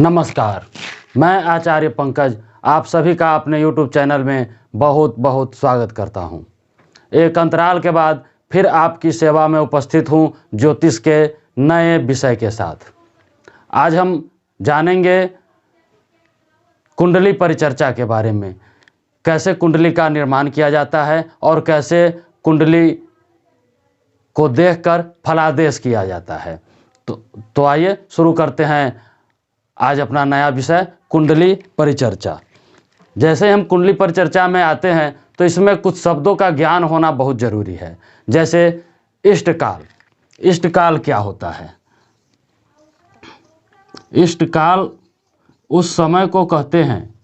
नमस्कार, मैं आचार्य पंकज आप सभी का अपने YouTube चैनल में बहुत बहुत स्वागत करता हूं। एक अंतराल के बाद फिर आपकी सेवा में उपस्थित हूं ज्योतिष के नए विषय के साथ। आज हम जानेंगे कुंडली परिचर्चा के बारे में, कैसे कुंडली का निर्माण किया जाता है और कैसे कुंडली को देखकर फलादेश किया जाता है। तो आइए शुरू करते हैं आज अपना नया विषय कुंडली परिचर्चा। जैसे हम कुंडली परिचर्चा में आते हैं तो इसमें कुछ शब्दों का ज्ञान होना बहुत जरूरी है। जैसे इष्टकाल, इष्टकाल क्या होता है? इष्टकाल उस समय को कहते हैं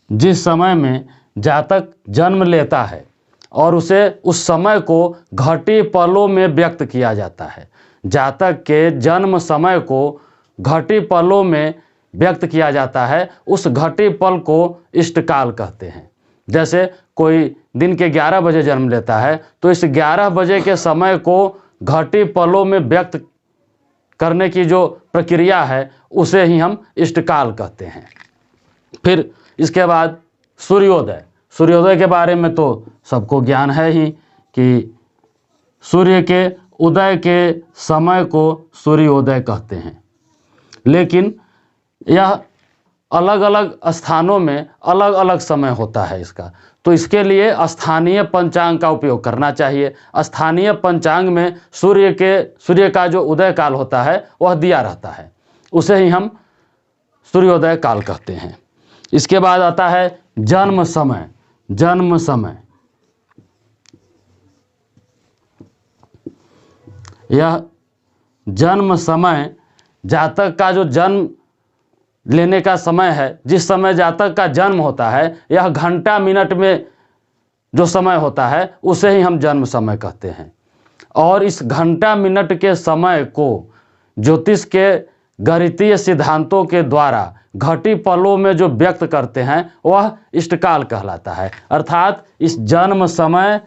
जिस समय में जातक जन्म लेता है और उसे उस समय को घटी पलों में व्यक्त किया जाता है। जातक के जन्म समय को घटी पलों में व्यक्त किया जाता है, उस घटी पल को इष्टकाल कहते हैं। जैसे कोई दिन के 11 बजे जन्म लेता है तो इस 11 बजे के समय को घटी पलों में व्यक्त करने की जो प्रक्रिया है उसे ही हम इष्टकाल कहते हैं। फिर इसके बाद सूर्योदय। सूर्योदय के बारे में तो सबको ज्ञान है ही कि सूर्य के उदय के समय को सूर्योदय कहते हैं, लेकिन यह अलग अलग स्थानों में अलग अलग समय होता है इसका। तो इसके लिए स्थानीय पंचांग का उपयोग करना चाहिए। स्थानीय पंचांग में सूर्य का जो उदय काल होता है वह दिया रहता है, उसे ही हम सूर्योदय काल कहते हैं। इसके बाद आता है जन्म समय। जन्म समय यह जन्म समय जातक का जो जन्म लेने का समय है, जिस समय जातक का जन्म होता है, यह घंटा मिनट में जो समय होता है उसे ही हम जन्म समय कहते हैं। और इस घंटा मिनट के समय को ज्योतिष के गणितीय सिद्धांतों के द्वारा घटी पलों में जो व्यक्त करते हैं वह इष्टकाल कहलाता है। अर्थात इस जन्म समय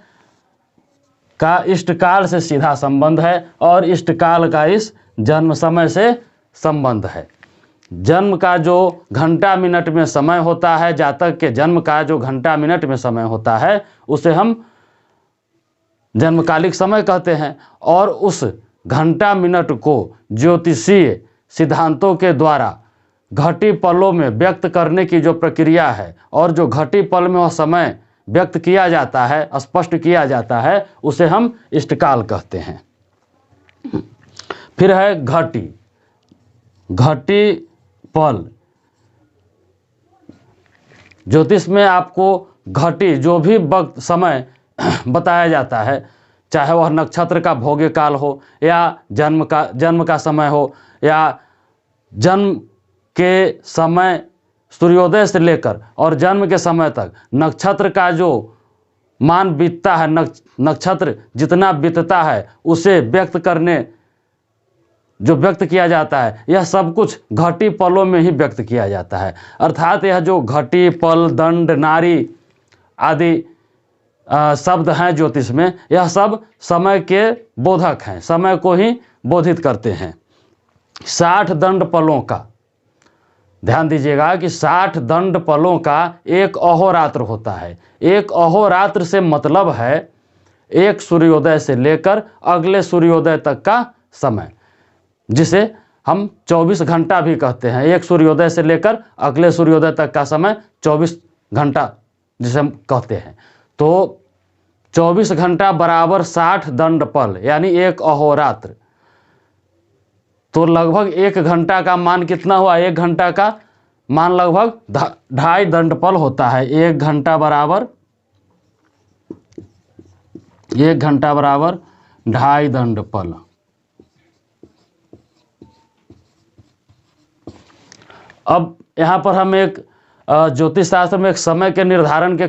का इष्टकाल से सीधा संबंध है और इष्टकाल का इस जन्म समय से संबंध है। जन्म का जो घंटा मिनट में समय होता है, जातक के जन्म का जो घंटा मिनट में समय होता है उसे हम जन्मकालिक समय कहते हैं। और उस घंटा मिनट को ज्योतिषीय सिद्धांतों के द्वारा घटी पलों में व्यक्त करने की जो प्रक्रिया है और जो घटी पल में वह समय व्यक्त किया जाता है, स्पष्ट किया जाता है, उसे हम इष्टकाल कहते हैं। फिर है घटी। घटी पल। ज्योतिष में आपको घटी जो भी वक्त समय बताया जाता है, चाहे वह नक्षत्र का भोग्य काल हो या जन्म का समय हो या जन्म के समय सूर्योदय से लेकर और जन्म के समय तक नक्षत्र का जो मान बीतता है, नक्षत्र जितना बीतता है उसे व्यक्त किया जाता है, यह सब कुछ घटी पलों में ही व्यक्त किया जाता है। अर्थात यह जो घटी पल दंड नारी आदि शब्द हैं ज्योतिष में, यह सब समय के बोधक हैं, समय को ही बोधित करते हैं। 60 दंड पलों का ध्यान दीजिएगा कि 60 दंड पलों का एक अहोरात्र होता है। एक अहोरात्र से मतलब है एक सूर्योदय से लेकर अगले सूर्योदय तक का समय, जिसे हम 24 घंटा भी कहते हैं। एक सूर्योदय से लेकर अगले सूर्योदय तक का समय 24 घंटा जिसे हम कहते हैं। तो 24 घंटा बराबर 60 दंड पल यानी एक अहोरात्र। तो लगभग 1 घंटा का मान कितना हुआ? 1 घंटा का मान लगभग 2.5 दंड पल होता है। 1 घंटा बराबर 2.5 दंड पल। अब यहाँ पर हम एक ज्योतिष शास्त्र में एक समय के निर्धारण के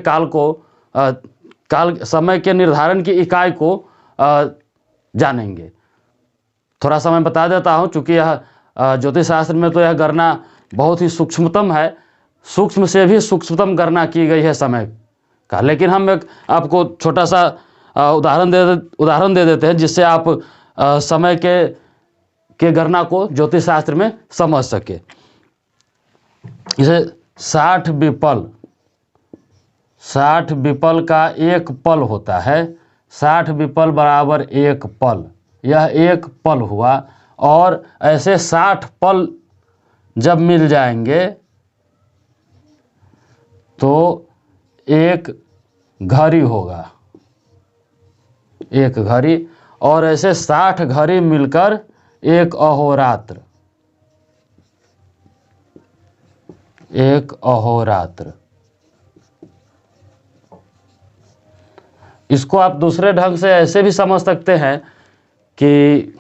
समय के निर्धारण की इकाई को जानेंगे। थोड़ा सा मैं बता देता हूँ, चूँकि यह ज्योतिष शास्त्र में तो यह गणना बहुत ही सूक्ष्मतम है, सूक्ष्म से भी सूक्ष्मतम गणना की गई है समय का। लेकिन हम एक आपको छोटा सा उदाहरण दे देते हैं जिससे आप समय के के गणना को ज्योतिष शास्त्र में समझ सके। इसे 60 विपल का एक पल होता है। 60 विपल बराबर एक पल, यह एक पल हुआ। और ऐसे 60 पल जब मिल जाएंगे तो एक घड़ी होगा, एक घड़ी। और ऐसे 60 घड़ी मिलकर एक अहोरात्र, एक अहोरात्र। इसको आप दूसरे ढंग से ऐसे भी समझ सकते हैं कि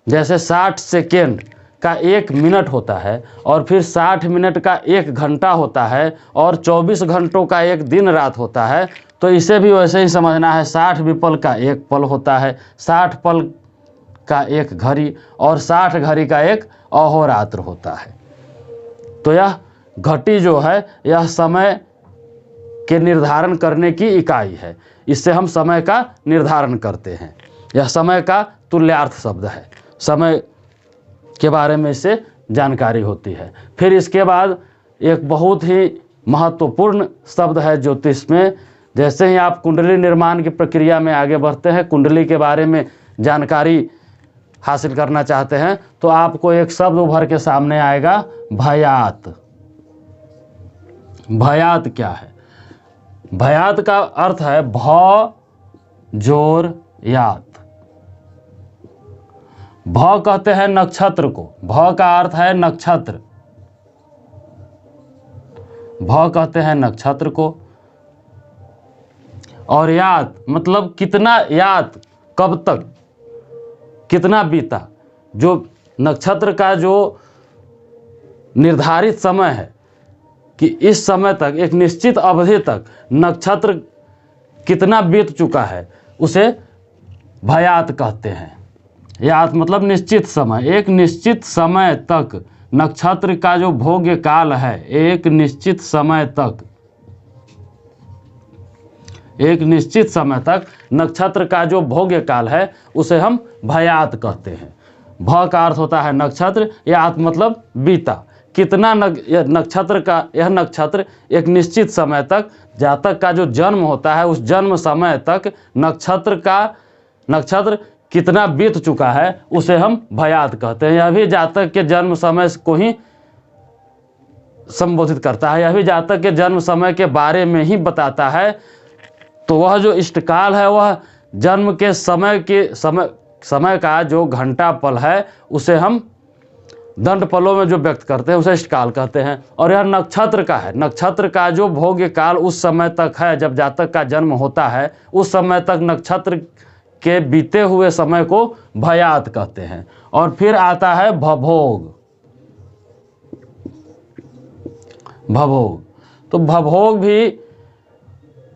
जैसे 60 सेकेंड का एक मिनट होता है, और फिर 60 मिनट का एक घंटा होता है, और 24 घंटों का एक दिन रात होता है। तो इसे भी वैसे ही समझना है। 60 विपल का एक पल होता है, 60 पल का एक घड़ी, और 60 घड़ी का एक अहोरात्र होता है। तो यह घड़ी जो है यह समय के निर्धारण करने की इकाई है। इससे हम समय का निर्धारण करते हैं। यह समय का तुल्यार्थ शब्द है। समय के बारे में इससे जानकारी होती है। फिर इसके बाद एक बहुत ही महत्वपूर्ण शब्द है ज्योतिष में। जैसे ही आप कुंडली निर्माण की प्रक्रिया में आगे बढ़ते हैं, कुंडली के बारे में जानकारी हासिल करना चाहते हैं, तो आपको एक शब्द उभर के सामने आएगा, भयात। भयात क्या है? भयात का अर्थ है भ जोर यात। भ कहते हैं नक्षत्र को, भ का अर्थ है नक्षत्र, भ कहते हैं नक्षत्र को। और यात मतलब कितना, यात कब तक, कितना बीता। जो नक्षत्र का जो निर्धारित समय है कि इस समय तक, एक निश्चित अवधि तक नक्षत्र कितना बीत चुका है, उसे भयात कहते हैं। यात मतलब निश्चित समय, एक निश्चित समय तक नक्षत्र का जो भोग्य काल है, एक निश्चित समय तक, एक निश्चित समय तक नक्षत्र का जो भोग्य काल है उसे हम भयात कहते हैं। भ का अर्थ होता है नक्षत्र, यात मतलब बीता। कितना नक्षत्र का, यह नक्षत्र एक निश्चित समय तक, जातक का जो जन्म होता है उस जन्म समय तक नक्षत्र कितना बीत चुका है उसे हम भयात कहते हैं। यह भी जातक के जन्म समय को ही संबोधित करता है, यह भी जातक के जन्म समय के बारे में ही बताता है। तो वह जो इष्टकाल है वह जन्म के समय का जो घंटा पल है उसे हम दंड पलों में जो व्यक्त करते हैं उसे इष्टकाल कहते हैं। और यह नक्षत्र का है, नक्षत्र का जो भोग्य काल उस समय तक है जब जातक का जन्म होता है, उस समय तक नक्षत्र के बीते हुए समय को भयात कहते हैं। और फिर आता है भभोग। भभोग, तो भभोग भी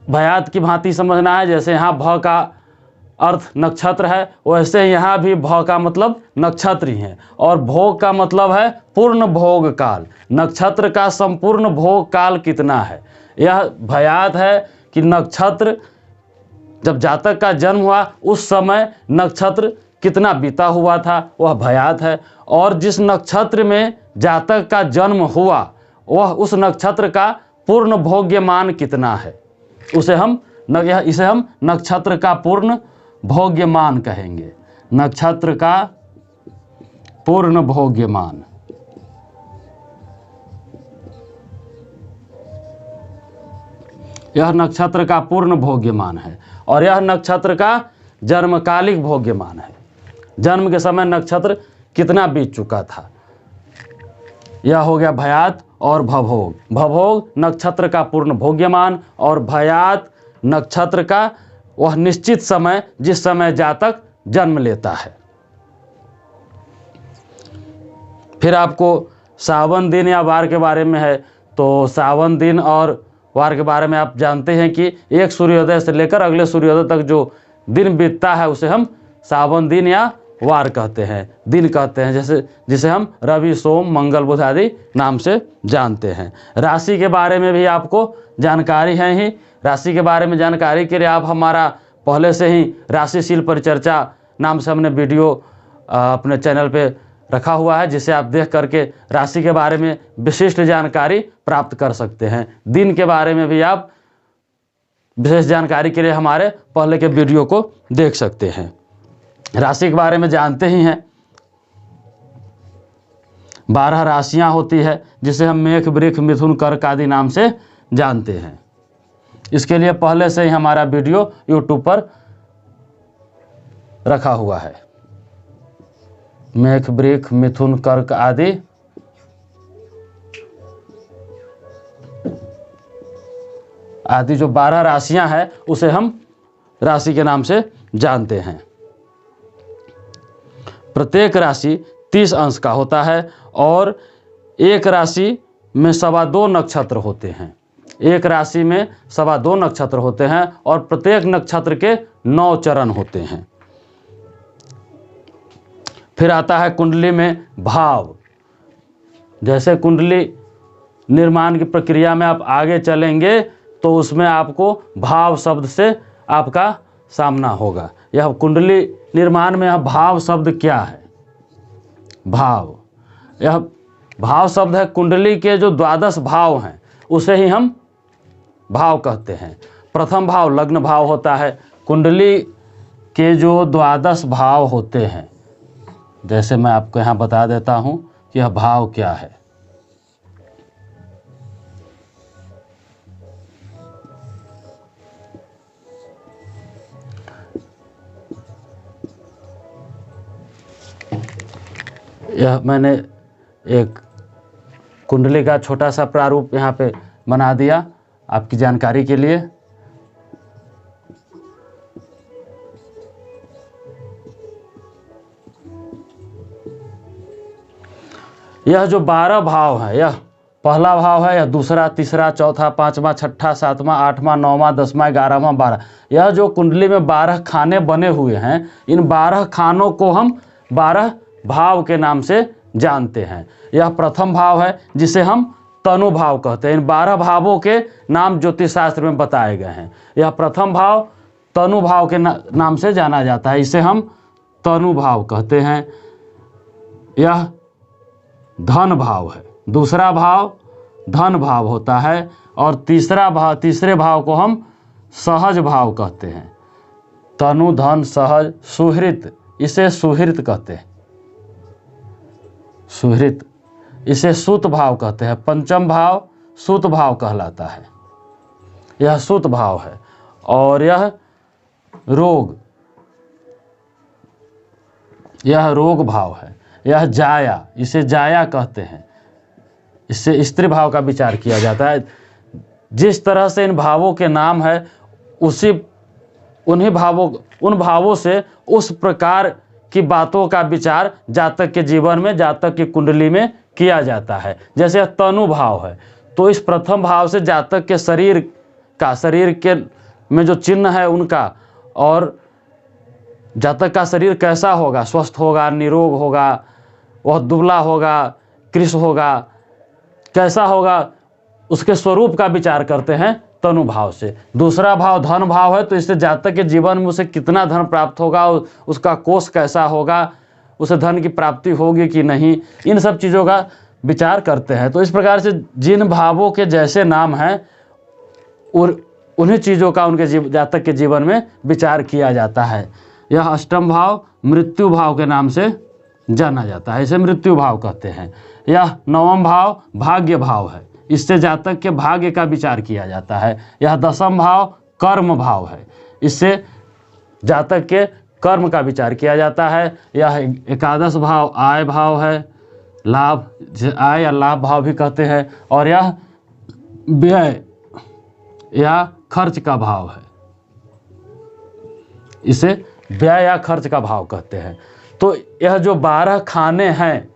भयात की भांति समझना है। जैसे यहाँ भ का अर्थ नक्षत्र है, वैसे यहाँ भी भ का मतलब नक्षत्र ही है। और भोग का मतलब है पूर्ण भोग काल। नक्षत्र का संपूर्ण भोग काल कितना है, यह भयात है कि नक्षत्र जब जातक का जन्म हुआ उस समय नक्षत्र कितना बीता हुआ था, वह भयात है। और जिस नक्षत्र में जातक का जन्म हुआ वह उस नक्षत्र का पूर्ण भोग्यमान कितना है, इसे हम नक्षत्र का पूर्ण भोग्यमान कहेंगे। नक्षत्र का पूर्ण भोग्यमान। यह नक्षत्र का पूर्ण भोग्यमान है। और यह नक्षत्र का जन्मकालिक भोग्यमान है, जन्म के समय नक्षत्र कितना बीत चुका था। यह हो गया भयात और भभोग। भभोग नक्षत्र का पूर्ण भोग्यमान, और भयात नक्षत्र का वह निश्चित समय जिस समय जातक जन्म लेता है। फिर आपको सावन दिन या वार के बारे में है, तो सावन दिन और वार के बारे में आप जानते हैं कि एक सूर्योदय से लेकर अगले सूर्योदय तक जो दिन बीतता है उसे हम सावन दिन या वार कहते हैं, दिन कहते हैं, जिसे हम रवि सोम मंगल बुध आदि नाम से जानते हैं। राशि के बारे में भी आपको जानकारी है ही। राशि के बारे में जानकारी के लिए आप हमारा पहले से ही राशिशील परिचर्चा नाम से हमने वीडियो अपने चैनल पे रखा हुआ है, जिसे आप देख करके राशि के बारे में विशिष्ट जानकारी प्राप्त कर सकते हैं। दिन के बारे में भी आप विशेष जानकारी के लिए हमारे पहले के वीडियो को देख सकते हैं। राशि के बारे में जानते ही हैं, 12 राशियां होती है, जिसे हम मेष, वृष, मिथुन, कर्क आदि नाम से जानते हैं। इसके लिए पहले से ही हमारा वीडियो यूट्यूब पर रखा हुआ है। मेष, वृष, मिथुन, कर्क आदि जो 12 राशियां हैं उसे हम राशि के नाम से जानते हैं। प्रत्येक राशि 30 अंश का होता है और एक राशि में 2.25 नक्षत्र होते हैं। एक राशि में 2.25 नक्षत्र होते हैं और प्रत्येक नक्षत्र के 9 चरण होते हैं। फिर आता है कुंडली में भाव। जैसे कुंडली निर्माण की प्रक्रिया में आप आगे चलेंगे तो उसमें आपको भाव शब्द से आपका सामना होगा। यह कुंडली निर्माण में यह भाव शब्द क्या है? भाव, यह भाव शब्द है कुंडली के जो 12 भाव हैं उसे ही हम भाव कहते हैं। प्रथम भाव लग्न भाव होता है। कुंडली के जो 12 भाव होते हैं, जैसे मैं आपको यहाँ बता देता हूँ कि यह भाव क्या है। यह मैंने एक कुंडली का छोटा सा प्रारूप यहाँ पे बना दिया आपकी जानकारी के लिए। यह जो 12 भाव है, यह पहला भाव है, यह दूसरा, तीसरा, चौथा, पांचवा, छठा, सातवां, आठवां, 9वां, 10वां, 11वां, 12। यह जो कुंडली में 12 खाने बने हुए हैं, इन 12 खानों को हम 12 भाव के नाम से जानते हैं। यह प्रथम भाव है जिसे हम तनु भाव कहते हैं। इन 12 भावों के नाम ज्योतिष शास्त्र में बताए गए हैं। यह प्रथम भाव तनु भाव के नाम से जाना जाता है, इसे हम तनु भाव कहते हैं। यह धन भाव है। दूसरा भाव धन भाव होता है और तीसरे भाव को हम सहज भाव कहते हैं। तनु, धन, सहज, सुहृत, इसे सुहृत कहते हैं। सुहृत, इसे सुत भाव कहते हैं। पंचम भाव सुत भाव कहलाता है, यह सुत भाव है। और यह रोग, यह रोग भाव है। यह जाया, इसे जाया कहते हैं। इससे स्त्री भाव का विचार किया जाता है। जिस तरह से इन भावों के नाम है उन भावों से उस प्रकार की बातों का विचार जातक के जीवन में, जातक की कुंडली में किया जाता है। जैसे तनु भाव है तो इस प्रथम भाव से जातक के शरीर के में जो चिन्ह है उनका, और जातक का शरीर कैसा होगा, स्वस्थ होगा, निरोग होगा, वह दुबला होगा, कृश होगा, कैसा होगा, उसके स्वरूप का विचार करते हैं तनु भाव से। दूसरा भाव धन भाव है तो इससे जातक के जीवन में उसे कितना धन प्राप्त होगा, उसका कोष कैसा होगा, उसे धन की प्राप्ति होगी कि नहीं, इन सब चीज़ों का विचार करते हैं। तो इस प्रकार से जिन भावों के जैसे नाम हैं और उन्हीं चीज़ों का उनके जातक के जीवन में विचार किया जाता है। यह अष्टम भाव मृत्यु भाव के नाम से जाना जाता है, इसे मृत्यु भाव कहते हैं। यह नवम भाव भाग्य भाव है, इससे जातक के भाग्य का विचार किया जाता है। यह दसम भाव कर्म भाव है, इससे जातक के कर्म का विचार किया जाता है। यह एकादश भाव आय भाव है, लाभ, आय या लाभ भाव भी कहते हैं। और यह व्यय या खर्च का भाव है, इसे व्यय या खर्च का भाव कहते हैं। तो यह जो 12 खाने हैं,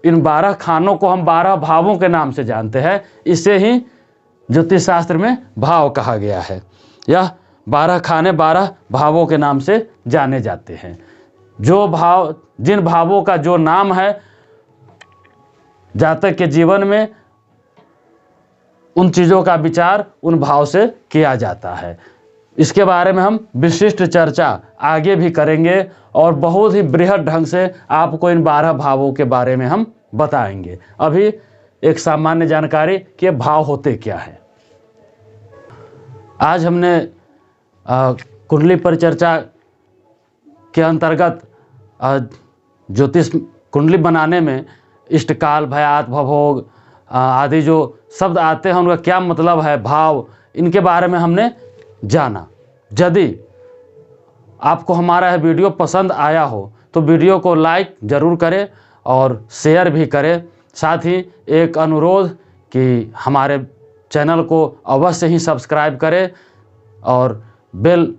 इन 12 खानों को हम 12 भावों के नाम से जानते हैं। इसे ही ज्योतिष शास्त्र में भाव कहा गया है। यह 12 खाने 12 भावों के नाम से जाने जाते हैं। जिन भावों का जो नाम है जातक के जीवन में, उन चीज़ों का विचार उन भाव से किया जाता है। इसके बारे में हम विशिष्ट चर्चा आगे भी करेंगे और बहुत ही बृहद ढंग से आपको इन 12 भावों के बारे में हम बताएंगे। अभी एक सामान्य जानकारी कि भाव होते क्या है। आज हमने कुंडली परिचर्चा के अंतर्गत ज्योतिष कुंडली बनाने में इष्टकाल, भयात, भवभोग आदि जो शब्द आते हैं उनका क्या मतलब है, भाव, इनके बारे में हमने जाना। यदि आपको हमारा यह वीडियो पसंद आया हो तो वीडियो को लाइक ज़रूर करें और शेयर भी करें। साथ ही एक अनुरोध कि हमारे चैनल को अवश्य ही सब्सक्राइब करें और बेल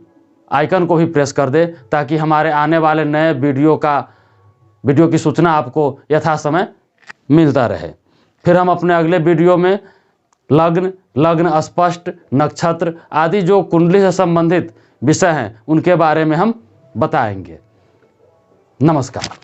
आइकन को भी प्रेस कर दें ताकि हमारे आने वाले नए वीडियो की सूचना आपको यथासमय मिलता रहे। फिर हम अपने अगले वीडियो में लग्न स्पष्ट, नक्षत्र आदि जो कुंडली से संबंधित विषय हैं उनके बारे में हम बताएंगे। नमस्कार।